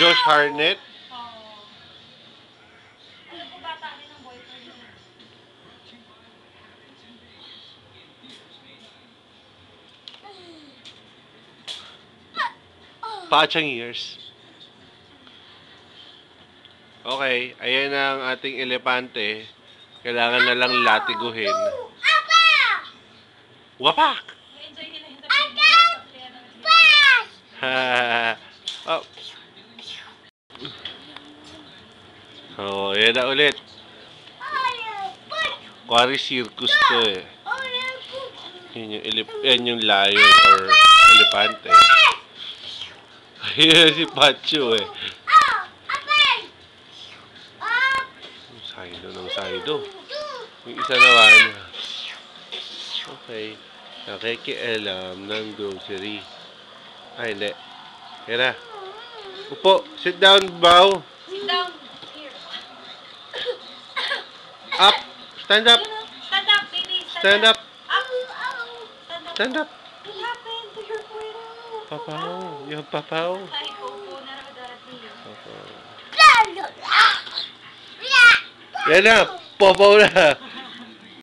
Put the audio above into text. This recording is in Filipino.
Josh Hartnett. Alam ko bata rin ang boyfriend niya. Pachang years. Okay, ayan ang ating elepante. Kailangan na lang latiguhin. Wapak! Na-enjoy nila yung Oh. Oh, yan na ulit. Kuwari circus to eh. Yan yung lion or elepante. Ayan si Pacho eh. Saido ng Saido. Yung isa naman. Okay. Nakikialam ng grocery. Ay, hindi. Yan na. Upo. Sit down, bow. Sit down. Here. Up. Stand up. Stand up, baby. Stand up. Up. Stand up. What happened to your kuwero? Papaw. Yung papaw. Ay, opo na raw darating yun. Papaw. Yan na. Papaw na.